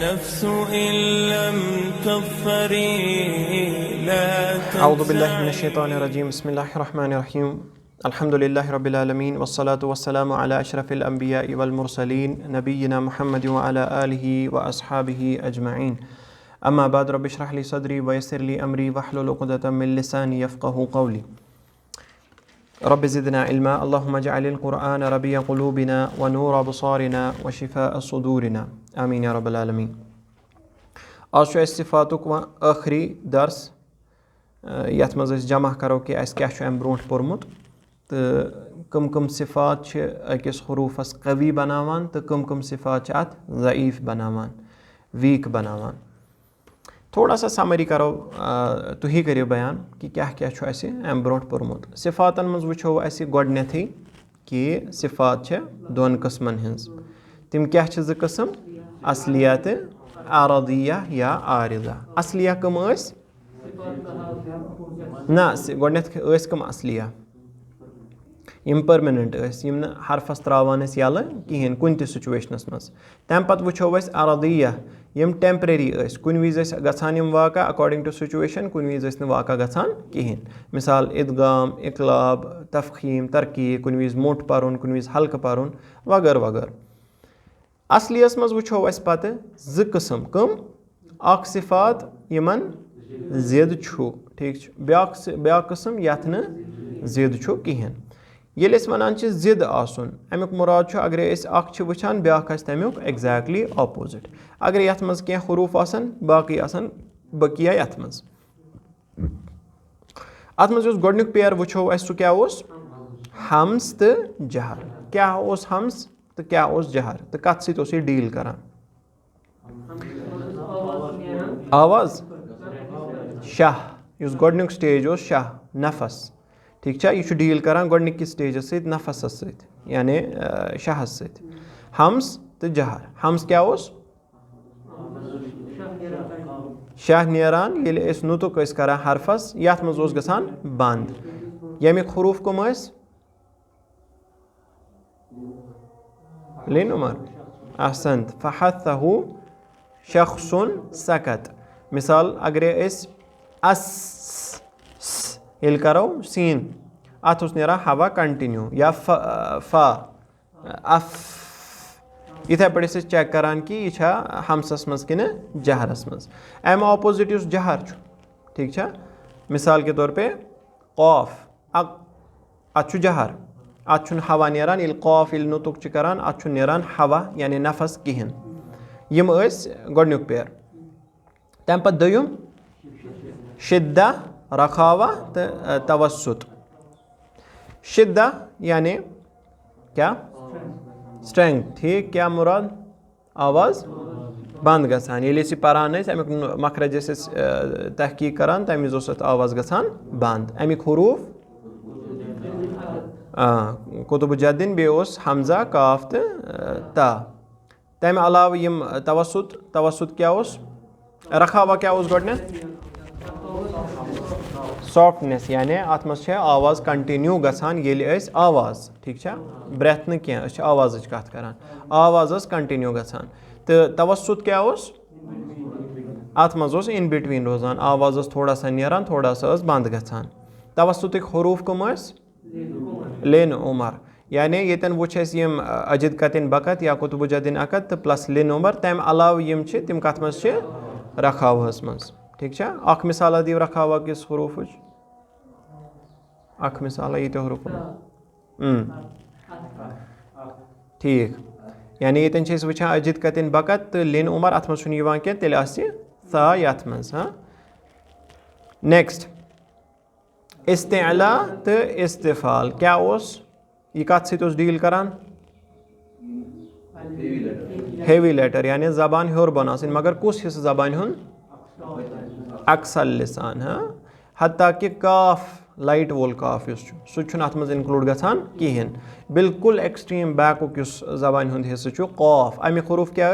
النفس إن لم تظفري لا أعوذ بالله من الشيطان الرجيم بسم الله الرحمن الرحيم الحمد لله رب العالمين والصلاة والسلام على أشرف الأنبياء والمرسلين نبينا محمد وعلى آله وأصحابه أجمعين أما بعد رب اشرح لي صدري ويسر لي أمري واحلل عقدة من لساني يفقهوا قولي رب زدنا علما اللهم اجعل القرآن ربيع قلوبنا ونور أبصارنا وشفاء صدورنا آمين يا رب العالمين. आज छु अस सिफातुक आखिरी दर्स यथ मज अस जमा करो कि अस क्या छु अम ब्रोंठ पोरमुत तो कम सिफात छ अकिस हुरूफस कवी बनावान तो कम सिफात छ अत ज़ईफ बनावान वीक बनावान. थोड़ा सा समरी करो तो ही करियो बयान कि क्या क्या छु अस अम ब्रोंठ पोरमुत. सिफातन मज वुछो अस गोडनेथी कि सिफात छ दोन किस्मन हिंस. तिम क्या छ ज किस्म असलिया ते आरदिया या आरिदा. असलिया कम अस ना गोडनेथ अस कम असलिया यम परमानेंट अस यम न हरफस त्रावान अस यल किहन कुन त सिचुएशनस मस. तम पत वुछो अस आरदिया यम टेम्परेरी अस कुन विज अस गछान यम वाका अकॉर्डिंग टू सिचुएशन कुन विज अस न वाका गछान किहन. मिसाल इदगाम इकलाब तफखीम तरकीब कुन विज मोट पारुन कुन विज हल्क पारुन वगर वगर. असलियस मज वुछो अस पत ज किस्म कम अख सिफात यमन जिद छु ठीक छु ब्या किस्म यथ न जिद छु किहन. येल अस वनान छ जिद आसुन अमुक मुराद छु अगर अस अख छु वुछान ब्या आस तमुक एग्जैक्टली ऑपोजिट. अगर यथ मज के हुरूफ आसन बाकी आसन बकिया यथ मज अत मज गोडनुक पेयर वुछो अस सु क्या ओस हम्स तो जहर. क्या ओस हम्स तो क्या ओस जहर तो कत सत ओस डील करान. आवाज शाह युस गोडनुक स्टेज ओस शाह नफस ठीक छा यह डील करान गोडनुक कि स्टेजस सत नफसस सत यानी शाहस सत. हम्स तो जहर हम्स क्या ओस शाह नेरान येले अस नुतुक अस करान हरफस यथ मज ओस गसान बंद. यमिक हुरूफ कम अस लेन उमर अहसंत फहत्थहु शख्सुन सकत. मिसाल अगर अस येल करो सीन अत उस नेरा हवा कंटिन्यू या फा अफ इथे पे चेक करान कि यह हमसस मज कि जहरस मज. अम ऑपोजिट उस जहर छु ठीक छा. मिसाल के तौर पे कौफ अत जहर अत हवा नेरान ये कौफ ये नुतुक करान अत नेरान हवा यानी नफस किहन. यम गोडनुक पेयर. तम पत दोयम शिद्दा रखावा तो तवसुत. शिद्दा यानी क्या स्ट्रेंथ ठीक क्या मुराद आवाज बंद गसान ये पारान अमुक मखरज तहकीक करान तम आवाज गसान बंद. अमिक हुरूफ कुतुब जद्दीन बे हमजा काफ तो ता. तम अलाव यम तवसुत क्या ओस रखावा क्या ओस गोडनेथ सॉफ्टनेस यानी अत मज आवाज कंटिन्यू गसान येले अस आवाज ठीक छा ब्रेथ न क्या अस आवाज कत करान आवाज कंटिन्यू गसान. तो तवसुत क्या ओस अत मज इन बिटवीन रोजान आवाज थोड़ा सा नेरान थोड़ा सा बंद गसान. तवसुतिक हुरूफ कम लेन उमर यानी येतन वुछ यम अजिद कतिन बकत या कुतुब जद्दीन अकत तो प्लस लेन उमर. तम अलाव यम तिम कत मज रखावहस मज ठीक छा. अख मिसाल दिव रखावा किस हुरूफ अख मिसाल ये हुरूफ ठीक यानी येतन वुछान अजिद कतिन बकत तो लेन उमर अत मज कह तेल सा यथ मज. हाँ नेक्स्ट इस्तेअला तो इस्तिफाल क्या ओस यह कत सत डील करान हेवी लेटर यानी जबान हर बन मगर कुस हिस्स जबान हुन अक्सल लिसान. हाँ हत्ता कि काफ लाइट वोल काफ सह अत मज इंक्लूड गसान किहन. बिल्कुल एक्सट्रीम बैकुक जबान हुंद हिस्स कौफ. अमिक हुरूफ क्या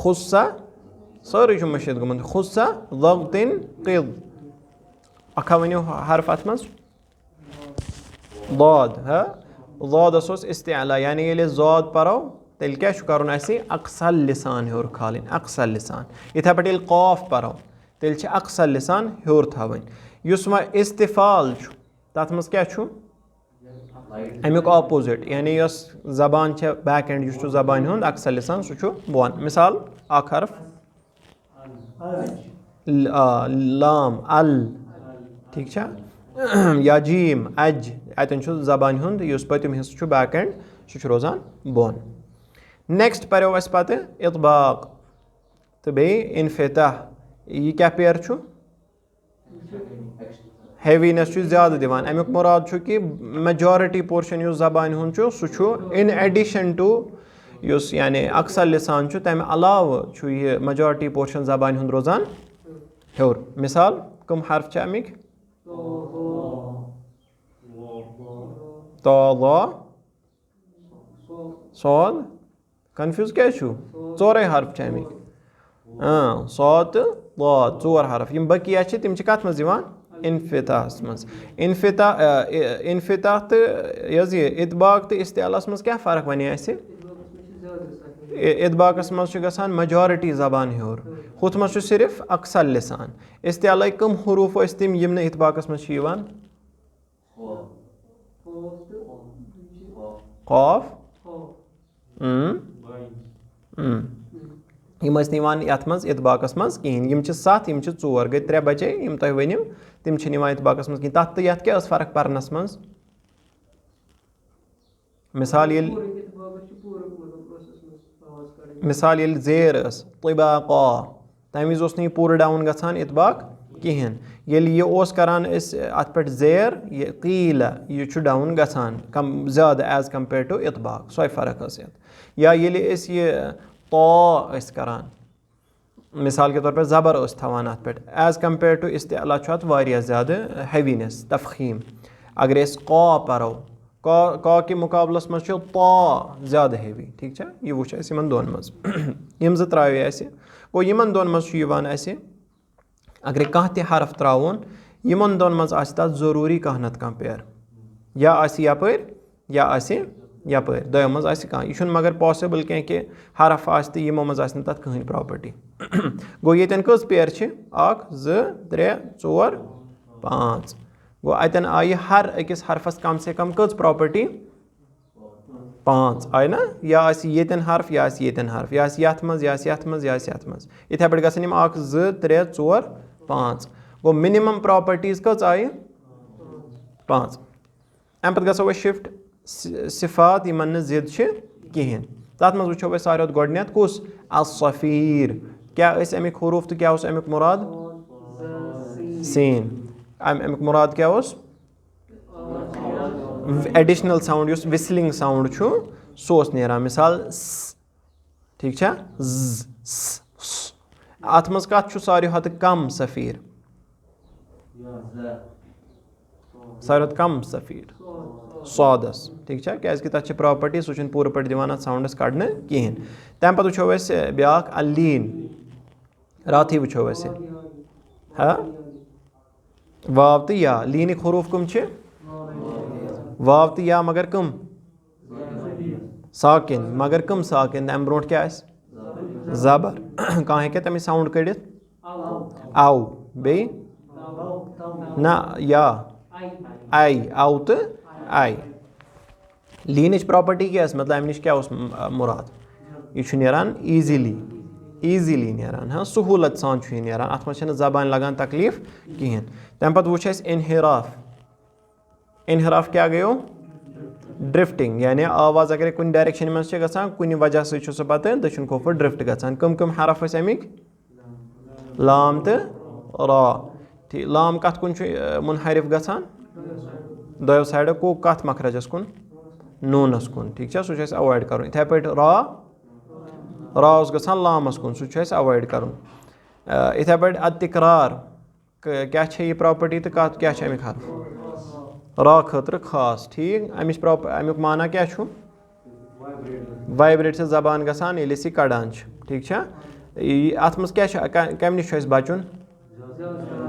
खुस्सा सारे मशीद गुमत खुस्सा ज़ग़्तिन क़िद. अखा वनो हरफ अत मज ضاد. ضادس اوس استعلا یعنی ییٚلہِ ضاد پرو تیٚلہِ کیٛاہ چھُ کَرُن اَسہِ اقصل لسان ہیوٚر کھالٕنۍ اقصل لسان یِتھَے پٲٹھۍ ییٚلہِ قاف پرو تیٚلہِ چھِ اقصل لسان ہیوٚر تھاوٕنۍ یُس وۄنۍ استفال چھُ تَتھ منٛز کیٛاہ چھُ اَمیُک آپوزِٹ یعنی یۄس زبان چھےٚ بیک اینڈ یُس چھُ زبانہِ ہُنٛد اقصل لسان سُہ چھُ بۄن مِثال اکھ حرف لام ال ٹھیٖک چھا یا جیٖم اج اَتٮ۪ن چھُ زبانہِ ہُنٛد یُس پٔتِم حِصہٕ چھُ بیک اینڈ سُہ چھُ روزان بۄن نیکسٹ پریو اَسہِ پتہٕ اطباق تہٕ بیٚیہِ انفتاح یہِ کیٛاہ پیر چھُ ہیوینیس چھُ زیادٕ دِوان امیُک مُراد چھُ کہِ میجارٹی پورشن یُس زبانہِ ہُنٛد چھُ سُہ چھُ اِن ایڈِشن ٹُو یُس یعنی اقصل لسان چھُ تمہِ علاوٕ چھُ یہِ میجارٹی پورشن زبانہِ ہُنٛد روزان ہیوٚر مِثال کٕم حرف چھِ امیِکۍ صاد کنفیوٗز کیٛازِ چھُو ژورے حرف چھِ امیِکۍ صاد تہٕ ضاد ژور حرف یِم بقیہ چھِ تِم چھِ کتھ منٛز یِوان انفتاحس منٛز انفتاح تہٕ یہِ حظ یہِ اطباق تہٕ استعلاہس منٛز کیٛاہ فرق ونے اَسہِ اطباقس منٛز چھُ گژھان میجارٹی زبان ہیوٚر ہُتھ منٛز چھُ صرف اقصل لسان استعلاہٕکۍ کٕم حروٗف ٲسۍ تِم یِم نہٕ اطباقس منٛز چھِ یِوان قاف یِم ٲسۍ نہٕ یِوان یتھ منٛز اطباقس منٛز کِہینۍ یِم چھِ 7 یِم چھِ 4 گٔے 3 بچے یِم تۄہہِ ؤنِو تِم چھِنہٕ یِوان اطباقس منٛز کِہینۍ تتھ تہٕ یتھ کیٛاہ ٲس فرق پرنس منٛز مِثال ییٚلہِ زیر ٲس طِباقا تمہِ وِزِ اوس نہٕ یہِ پوٗرٕ ڈاوُن گژھان اطباق کِہینۍ ییٚلہِ یہِ اوس کران أسۍ اتھ پٮ۪ٹھ زیر یہِ قیٖلہ یہِ چھُ ڈاوُن گژھان کم زیادٕ ایز کمپیٲرڈ ٹُو اطباق سۄے فرق ٲس یتھ یا ییٚلہِ أسۍ یہِ ٲسۍ کران مِثال کے طور پٲٹھۍ زبر ٲسۍ تھاوان اتھ پٮ۪ٹھ ایز کمپیٲرڈ ٹُو استعلا چھُ اتھ واریاہ زیادٕ ہیوینیس تفخیٖم اگر أسۍ قا پرو کا کہِ مُقابلس منٛز چھُ زیادٕ ہیوی ٹھیٖک چھا یہِ وٕچھ اَسہِ یِمن دۄن منٛز یِم زٕ ترٛاوے اَسہِ گوٚو یِمن دۄن منٛز چھُ یِوان اَسہِ اگرے کانٛہہ تہِ حرف ترٛاوُن یِمن دۄن منٛز آسہِ تتھ ضروٗری کانٛہہ نتہٕ کانٛہہ پیر یا آسہِ یپٲرۍ یا آسہِ یپٲرۍ دۄیو منٛز آسہِ کانٛہہ یہِ چھُنہٕ مگر پاسِبٕل کینٛہہ کہِ حرف آسہِ تہٕ یِمو منٛز آسہِ نہٕ تتھ کٕہٕنۍ پراپرٹی گوٚو ییٚتٮ۪ن کٔژ پیر چھِ 1 2 3 4 5 گوٚو اتٮ۪ن آیہِ ہر أکِس حرفس کم سے کم کٔژ پراپرٹی 5 آیہِ نا یا آسہِ ییٚتٮ۪ن حرف یا آسہِ ییٚتٮ۪ن حرف یا آسہِ یتھ منٛز یا آسہِ یتھ منٛز یا آسہِ یتھ منٛز یِتھے پٲٹھۍ گژھن یِم 1 2 3 4 5 گوٚو مِنِمم پراپرٹیٖز کٔژ آیہِ 5 امہِ پتہٕ گژھو أسۍ شفٹ صفات یِمن نہٕ ضد چھِ کِہینۍ تتھ منٛز وٕچھو أسۍ ساروی کھۄتہٕ گۄڈٕنیتھ کُس الصفیٖر کیٛاہ ٲسۍ امیِکۍ حروٗف تہٕ کیٛاہ اوس امیُک مُراد سین امیُک مُراد کیٛاہ اوس ایڈِشنل ساوُنٛڈ یُس وِسلِنٛگ ساوُنٛڈ چھُ سُہ اوس نیران مِثال ٹھیٖک چھا اتھ منٛز کتھ چھُ ساروی کھۄتہٕ کم صفیٖر ساروی کھۄتہٕ کم صفیٖر صادس ٹھیٖک چھا کیٛازِ کہِ تتھ چھِ پراپرٹی سُہ چھُنہٕ پوٗرٕ پٲٹھۍ دِوان اتھ ساوُنٛڈس کڑنہٕ کِہینۍ تمہِ پتہٕ وٕچھو أسۍ بیٛاکھ اللیٖن راتھٕے وٕچھو أسۍ واو تہٕ یا لیٖنٕکۍ حروٗف کٕم چھِ واو تہٕ یا مگر کٕم ساکِن مگر کٕم ساکِن امہِ برونٛٹھ کیٛاہ آسہِ زبر کانٛہہ ہیٚکیٛاہ تمِچ ساوُنٛڈ کٔڑِتھ او بیٚیہِ نہ یا او تہٕ آی لیٖنٕچ پراپرٹی کیٛاہ ٲس مطلب امہِ نِش کیٛاہ اوس مُراد یہِ چھُ نیران ایٖزیٖلی نیران سہوٗلت سان چھُ یہِ نیران اتھ منٛز چھنہٕ زبانہِ لگان تکلیٖف کِہینۍ تمہِ پتہٕ وٕچھ اَسہِ انحراف کیٛاہ گٔیو ڈرفٹنگ یعنی آواز اگرے کُنہِ ڈایریکشنہِ منٛز چھِ گژھان کُنہِ وجہ سۭتۍ چھُ سُہ پتہٕ دٔچھُن کھوٚفُر ڈرفٹ گژھان کٕم حرف ٲسۍ امیِکۍ لام تہٕ را ٹھیٖک لام کتھ کُن چھُ مُنحرف گژھان دۄیو سایڈو کتھ مخرجس کُن نوٗنس کُن ٹھیٖک چھا سُہ چھُ اَسہِ اٮ۪وایڈ کرُن یِتھے پٲٹھۍ را اوس گژھان لامس کُن سُہ چھُ اَسہِ اٮ۪وایڈ کرُن یِتھے پٲٹھۍ ادتِقرار کیٛاہ چھِ یہِ پراپرٹی تہٕ کیٛاہ چھِ امیِکۍ حرف را خٲطرٕ خاص ٹھیٖک امیُک معنا کیٛاہ چھُ وایبریٹ چھِ زبان گژھان ییٚلہِ أسۍ یہِ کڑان چھِ ٹھیٖک چھا اتھ منٛز کیٛاہ چھُ کمہِ نِش چھُ اَسہِ بچُن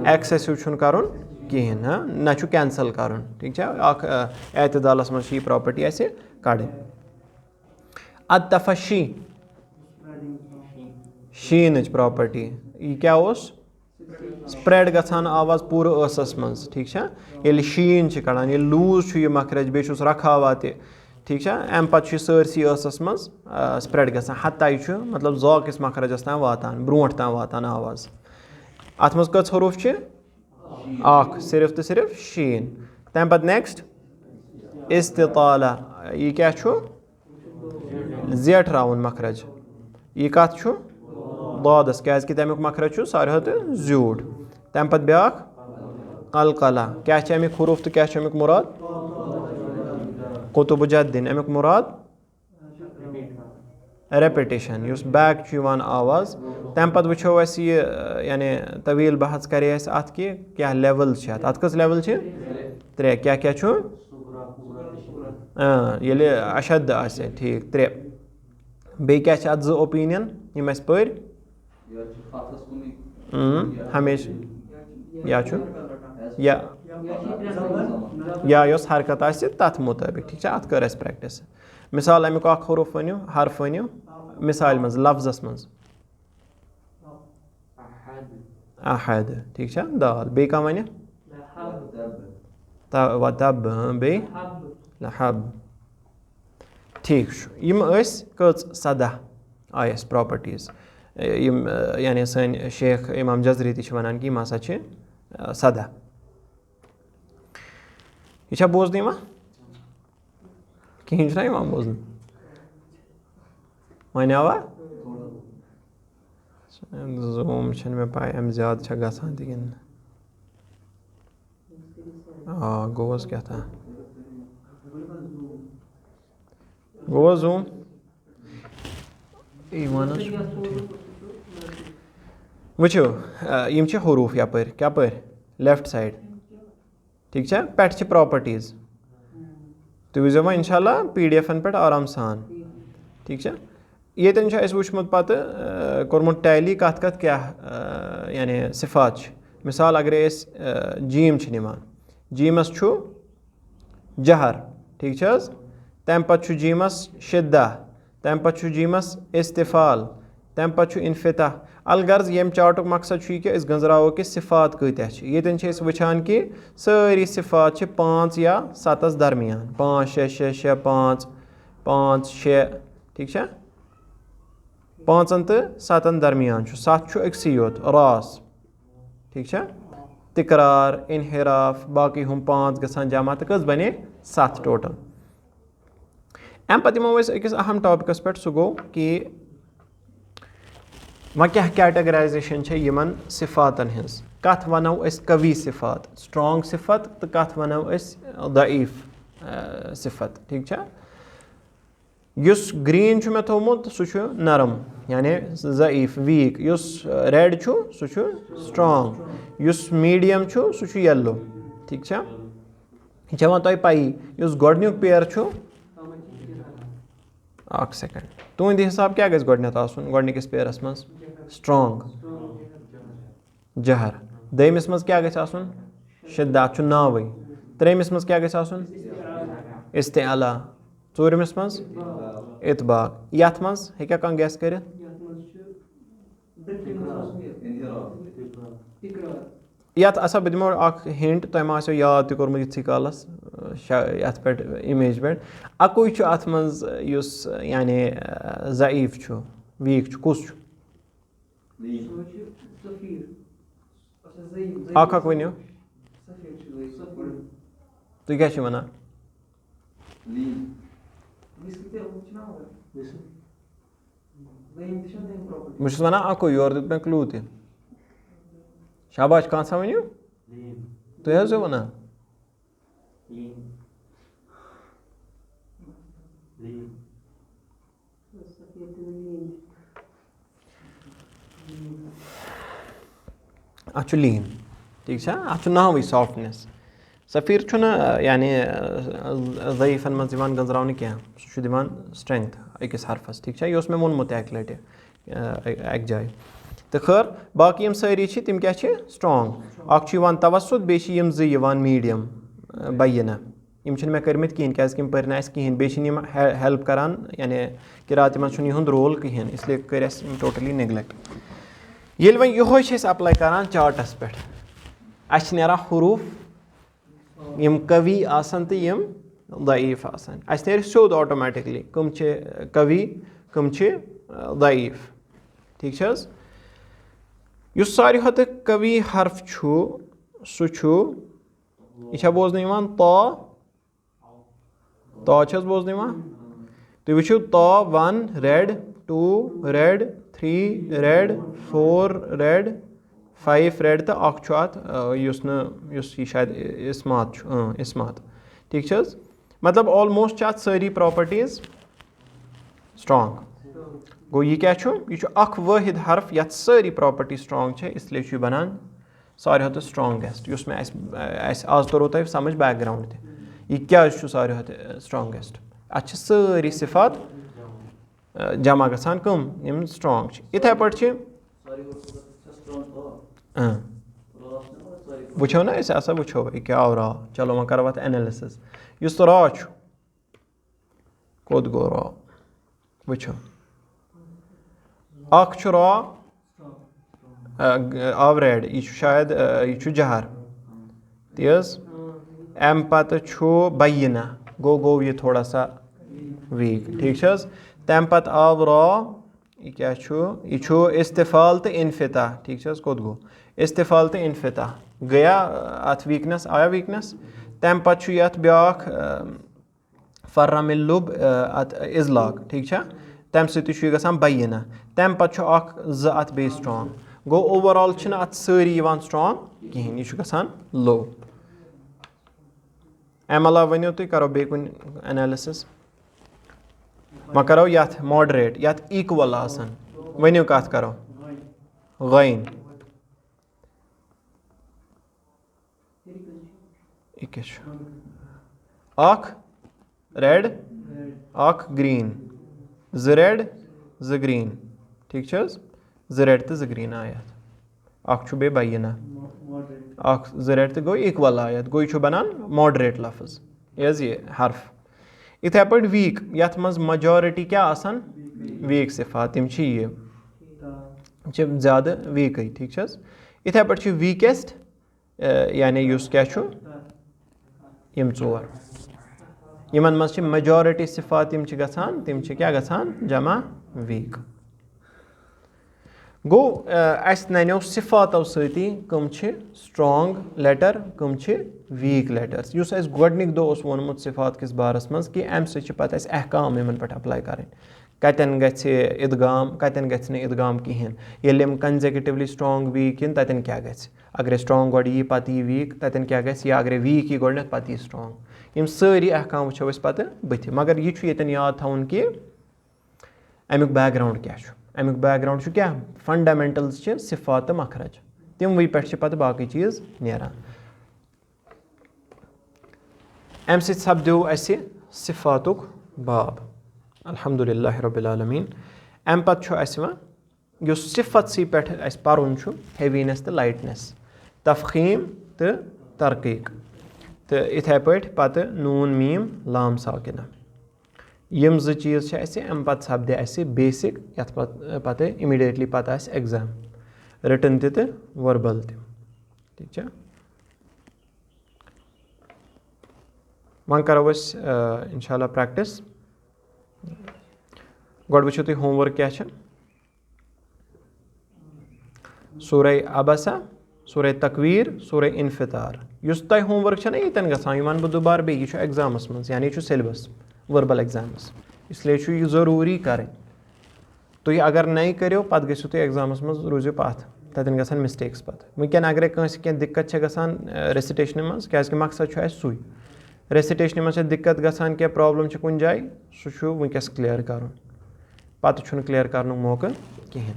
ایکسیسِو چھُنہٕ کرُن کِہیٖنۍ ہاں نہ چھُ کینسل کَرُن ٹھیٖک چھا اکھ اعتدالَس منٛز چھِ یہِ پراپرٹی اَسہِ کَڑٕنۍ التفشی شیٖنٕچ پراپرٹی یہِ کیاہ اوس سپریڈ گژھان آواز پوٗرٕ ٲسَس منٛز ٹھیٖک چھا ییٚلہِ شیٖن چھِ کَڑان ییٚلہِ لوٗز چھُ یہِ مخرج بیٚیہِ چھُس رکھاوا تہِ ٹھیٖک چھا اَمہِ پَتہٕ چھُ یہِ سٲرسٕے ٲسَس منٛز سپریڈ گژھان حتہ یہِ چھُ مطلب ذوقِس مخرجَس تام واتان برونٛٹھ تام واتان آواز اَتھ منٛز کٔژ حروٗف چھِ اکھ صرف تہٕ صرف شیٖن تَمہِ پَتہٕ نیکسٹ استطالہ یہِ کیاہ چھُ زیٹھراوُن مخرج یہِ کَتھ چھُ دادَس کیازکہِ تَمیُک مخرج چھُ ساروی کھۄتہٕ زیوٗٹھ تَمہِ پَتہٕ بیٛاکھ قلقلہ کیاہ چھِ اَمیُک حروٗف تہٕ کیاہ چھُ اَمیُک مُراد قطب جدِن اَمیُک مُراد ریپِٹیشن یُس بیک چھُ یِوان آواز تَمہِ پَتہٕ وٕچھو اَسہِ یہِ یعنی طویٖل بحث کَرے اَسہِ اَتھ کہِ کیاہ لیوٕل چھِ اَتھ کٔژ لیوٕل چھِ 3 کیاہ چھُ ییٚلہِ اَشد آسہِ ٹھیٖک 3 بیٚیہِ کیاہ چھِ اَتھ 2 اوپیٖنین یِم اَسہِ پٔرۍ ہمیشہٕ یا چھُ یا یۄس حرکت آسہِ تَتھ مُطٲبِق ٹھیٖک چھا اَتھ کٔر اَسہِ پرٛیکٹِس مِثال اَمیُک اکھ حروٗف ؤنِو حرف ؤنِو مِثالہِ منٛز لفظس منٛز احد ٹھیٖک چھا دال بیٚیہِ کانٛہہ وَنہِ تب بیٚیہِ لحب ٹھیٖک چھُ یِم ٲسۍ کٔژ 17 آیہِ اَسہِ پراپرٹیٖز یِم یعنی سٲنۍ شیخ اِمام جزری تہِ چھِ وَنان کہِ یِم ہسا چھِ 17 یہِ چھا بوزنہٕ یِوان کِہیٖنۍ چھُنہ یِوان بوزنہٕ وۄنۍ آوا زوٗم چھَنہٕ مےٚ پاے اَمہِ زیادٕ چھا گژھان تہِ کِنہٕ گوٚو حظ کیٛاہ تھام گوٚو حظ زوٗم وٕچھِو یِم چھِ حروٗف یَپٲرۍ کَپٲرۍ لیفٹ سایڈ ٹھیٖک چھا پٮ۪ٹھٕ چھِ پراپرٹیٖز تُہۍ وٕچھزیو وۄنۍ اِنشاء اللہ پی ڈی ایفَن پٮ۪ٹھ آرام سان ٹھیٖک چھا ییٚتٮ۪ن چھُ اَسہِ وٕچھمُت پَتہٕ کوٚرمُت ٹیلی کَتھ کیاہ یعنی صِفات چھِ مِثال اگرے أسۍ جیٖم چھِ نِوان جیٖمَس چھُ جہر ٹھیٖک چھِ حظ تَمہِ پَتہٕ چھُ جیٖمَس شِدہ تَمہِ پَتہٕ چھُ جیٖمَس اِستِفال تَمہِ پَتہٕ چھُ اِنفِطاح الغرض ییٚمہِ چاٹُک مقصد چھُ یہِ کہِ أسۍ گٔنٛزراوو کہِ صِفات کۭتیاہ چھِ ییٚتٮ۪ن چھِ أسۍ وٕچھان کہِ سٲری صِفات چھِ 5 یا 7 درمیان 5 6 6 6 5 5 6 ٹھیٖک چھا 5 تہٕ 7 درمیان چھُ 7 چھُ أکسٕے یوت راس ٹھیٖک چھا تِکرار اِنحراف باقٕے ہُم 5 گژھان جمع تہٕ کٔژ بَنے 7 ٹوٹل اَمہِ پَتہٕ یِمو أسۍ أکِس اہم ٹاپِکَس پٮ۪ٹھ سُہ گوٚو کہِ وۄنۍ کیاہ کیٹَگرایزیشَن چھےٚ یِمَن صِفاتَن ہِنٛز کَتھ وَنو أسۍ قوی صِفات سٹرانٛگ صِفت تہٕ کَتھ وَنو أسۍ ضعیٖف صِفت ٹھیٖک چھا یُس گرٛیٖن چھُ مےٚ تھوٚومُت سُہ چھُ نرم یعنی ضعیٖف ویٖک یُس ریڈ چھُ سُہ چھُ سٹرانٛگ یُس میٖڈیَم چھُ سُہ چھُ یَلو ٹھیٖک چھا یہِ چھےٚ وۄنۍ تۄہہِ پَیی یُس گۄڈٕنیُک پِیر چھُ اَکھ سٮ۪کَنٛڈ تُہٕنٛدِ حِساب کیٛاہ گژھِ گۄڈٕنٮ۪تھ آسُن گۄڈٕنِکِس پیرَس منٛز سٹرانٛگ جہر دوٚیمِس منٛز کیٛاہ گژھِ آسُن شِدہ اَتھ چھُ ناوٕے ترٛیٚیمِس منٛز کیٛاہ گژھِ آسُن اِستعلا ژوٗرمِس منٛز اِطباق یَتھ منٛز ہیٚکیٛاہ کانٛہہ گیس کٔرِتھ یَتھ اَسا بہٕ دِمو اَکھ ہِنٛٹ تۄہہِ ما آسیو یاد تہِ کوٚرمُت یِتھٕے کالَس یَتھ پٮ۪ٹھ اِمیج پٮ۪ٹھ اَکُے چھُ اَتھ منٛز یُس یعنی ضعیٖف چھُ ویٖک چھُ کُس چھُ اَکھ ؤنِو تُہۍ کیٛاہ چھِو وَنان بہٕ چھُس وَنان اَکُے یورٕ دیُت مےٚ کٕلوٗ تہِ شاباش کانٛژھا ؤنِو تُہۍ حظ چھِو وَنان اَتھ چھُ لیٖن ٹھیٖک چھا اَتھ چھُ ناوٕے سافٹنٮ۪س سفیٖر چھُنہٕ یعنی ضعیٖفَن منٛز یِوان گٔنٛزراونہٕ کینٛہہ سُہ چھُ دِوان سٹرٛنٛگتھ أکِس حرفَس ٹھیٖک چھا یہِ اوس مےٚ ووٚنمُت تہِ اَکہِ لَٹہِ اَکہِ جایہِ तो खैर बाकी यम सारी तम क्या स्ट्रांग अख तवसुत बेम ज़ मीडियम बैना यम मे कर्मित कहें क्या पर कहें बेम हेल्प करान यानी किरात मन यह रोल कहें इसलिए कर टोटली नेग्लेक्ट ये वो यो अप्लाई करान चार्टस पे ना हरूफ यम कवी आसन तो यम दईफ आसन नीर सोद ऑटोमेटिकली कम कवी कम दईफ ठीक सारी हत कवी हर्फ सह बोजन तो बोजन तुम वो तो 1 red 2 red 3 red 4 red 5 red तो अत शायद इसमात ठीक मतलब ऑलमोस्ट अत सारी प्रॉपर्टीज स्ट्रांग गो यह क्या यह वाहिद हर्फ ये सारी प्रॉपर्टी स्ट्रांग इसलिए बनान सारे हत स्ट्रांगेस्ट में आज तोरो तुम समझ बैकग्राउंड यह क्या सारे हत स्ट्रांगेस्ट अत सारी सिफात जमा गसान कम यम स्ट्रांग इथे पे वो ना वो क्या रा चलो वह करो अत एनालिसिस इस रा कोद गो रा वो रा आव रेड यह शायद यह जहर तेज अम पत बैना गो यह थोड़ा सा वीक ठीक तम पत आव रा यह क्या यह इस्तिफाल तो इनफिता ठीक कोद गो इस्तिफाल तो इनफिता गया अत वीकनेस आया वीकनेस तम पत यथ ब्याख फर्रमिल्लुब अत इजलाक ठीक तम सह गसान बैना तम पत अत बे स्ट्रांग गो ओवरऑल अत सारी स्ट्रांग कहें यह गसान लो अम अलाव वनो तुम करो बे कुन एनालिसिस वह करो यथ मॉडरेट यथ इक्वल आसन वनो कत करो गैन अख रेड अख ग्रीन ज रेड ज ग्रीन ठीक ज रेड तो ज ग्रीन आयत अख बे बैना अख ज रेड तो गो इक्वल आयत गो यह बनान मॉडरेट लफ्ज ये हर्फ इथे पे वीक यथ मज मजॉरिटी क्या आसान वीक सिफात तम ज़्यादा वीक ठीक इथे पे वीकेस्ट यानी क्या यम 4 यमन मज मेजॉरिटी सिफात तम क्या गसान जमा वीक गो अस ननो सिफातों सती कम स्ट्रांग लेटर कम वीक लेटर्स युस अस गोडनिक दो वोनमुत सिफात किस बारस मज कि अम सह पत अहकाम इन पे अप्लाई करें कतन गछ इदगाम कतन गछ न इदगाम कहें ये कंजेक्टिवली स्ट्रांग वीक इन ततन क्या गछ अगर स्ट्रांग गोड यी पत यी वीक ततन क्या गछ या अगर वीक यी गोडनेथ पत यी स्ट्रांग यम सारी अहकाम वुचो अस पत बथ मगर यह यतन याद थवन कि अमुक बैकग्राउंड क्या अमुक बैकग्राउंड क्या फंडामेंटल्स सिफात तो मखरज तम वही पे पत बाकी चीज़ नेरान अम सपदो अस सिफातुक बाब अल्हम्दुलिल्लाह रब्बिल आलमीन अम पत अस वो सिफत सी पे पर्न हेवीनेस तो लाइटनेस तफखीम तो तरकीक तो इथे पे पत नून मीम लाम साकिना यम ज चीज़ अम पत सपदे अस बेसिक यथ पत इमीडिएटली पत एग्जाम रिटन तो वर्बल ठीक वह करो इंशाल्लाह प्रैक्टिस गोड वो तुम होमवर्क क्या सूरह अबसा सूरह तकवीर सूरह इनफितार युस तुम होमवर्क ना यतन गसान वन बह दुबार बे यह एग्जामस मज यानी सिलेबस वर्बल एग्जामस इसलिए यह ज़रूरी करें तुम अगर नहीं करो पत गो तुम एग्जामस मज रूजो पथ ततन गसान मिस्टेक्स पत वनकन अगर कह दिक्कत गसान रेसिटेशन मज क्या मकसद सू रेसिटेशन मज दिक्कत गसान क्या प्रॉब्लम कुन जाए सह वनकस क्लियर कर पत क्लियर कर मौका कहें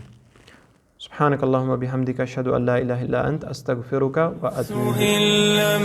सुब्हानक अल्लाहुम्मा बिहम्दिका अशहदु अल्ला इलाहा इल्ला अंत अस्तगफिरुका व अतूबु इलैक।